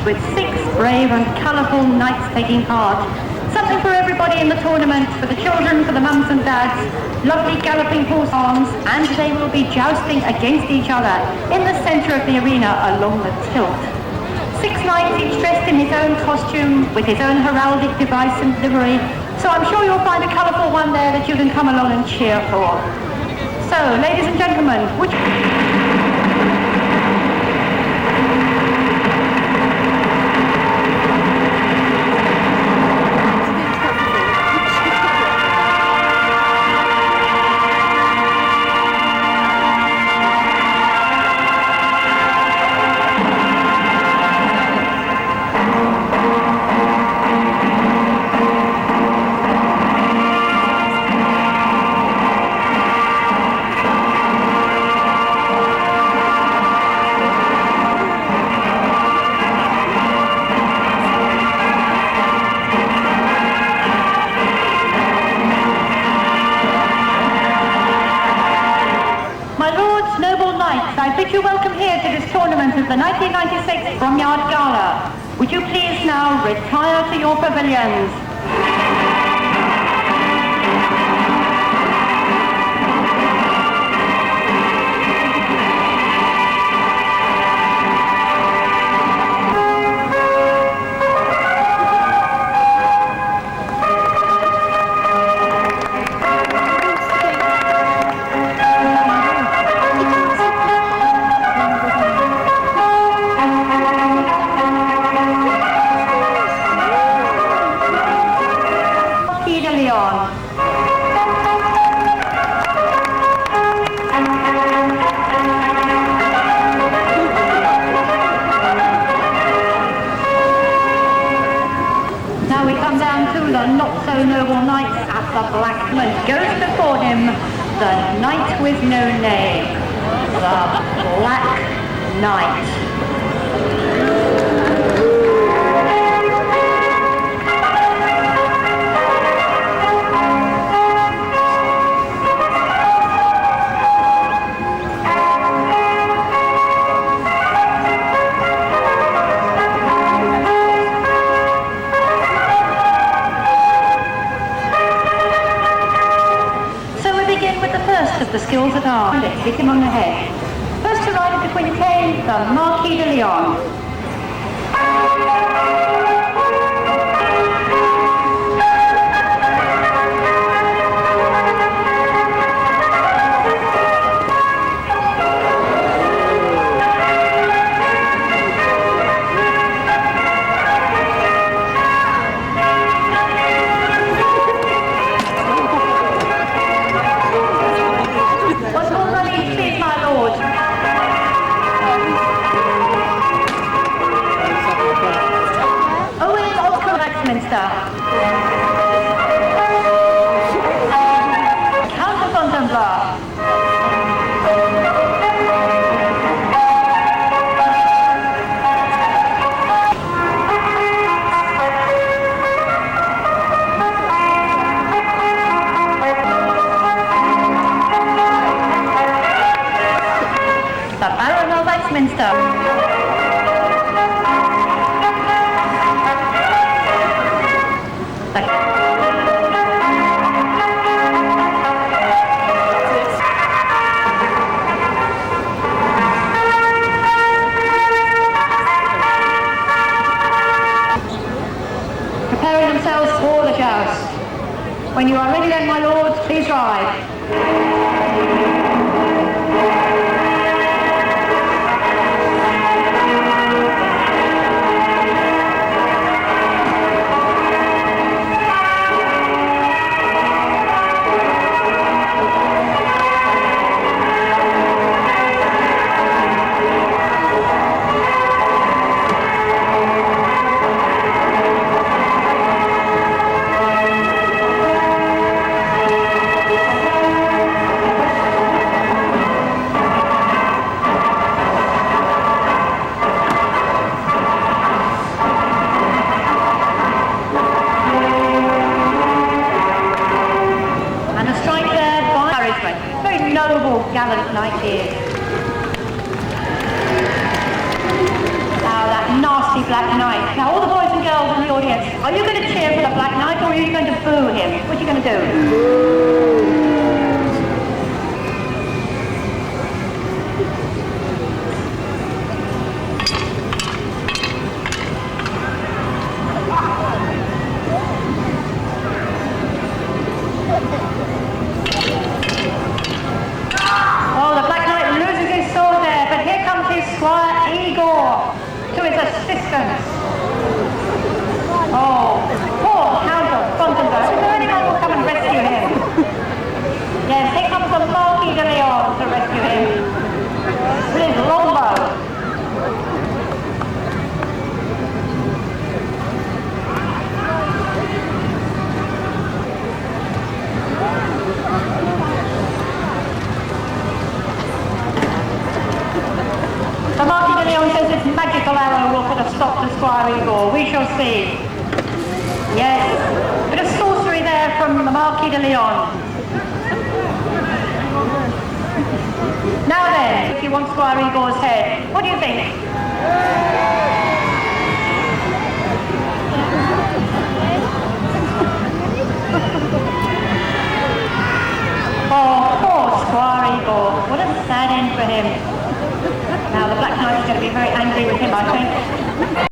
with 6 brave and colourful knights taking part. Something for everybody in the tournament, for the children, for the mums and dads, lovely galloping horse arms, and they will be jousting against each other in the centre of the arena along the tilt. 6 knights, each dressed in his own costume, with his own heraldic device and livery, so I'm sure you'll find a colourful one there that you can come along and cheer for. So, ladies and gentlemen, would you... I bid you welcome here to this tournament of the 1996 Bromyard Gala. Would you please now retire to your pavilions? Now we come down to the not-so-noble knights at the black moat. Goes before him the knight with no name, the Black Knight. Of the skills at arms. Let's hit him on the head. First to ride between the cane, the Marquis de Leon. Preparing themselves for the joust. When you are ready then, my lords, please ride. Gallant knight here. Now that nasty black Black Knight. Now all the boys and girls in the audience, are you going to cheer for the Black Knight or are you going to boo him? What are you going to do? Oh, the Black Knight loses his sword there, but here comes his squire Igor to his assistance. Oh, poor Count of Fontainebleau. Is there anyone who will come and rescue him? Yes, here comes the Marquis de Leon to rescue him with his longbow. The Marquis de Leon says his magical arrow will put a stop to Squire Igor. We shall see. Yes, a bit of sorcery there from the Marquis de Leon. Now then, if you want Squire Igor's head, what do you think? Oh, poor Squire Igor. What a sad end for him. Now the Black Knight is going to be very angry with him, I think.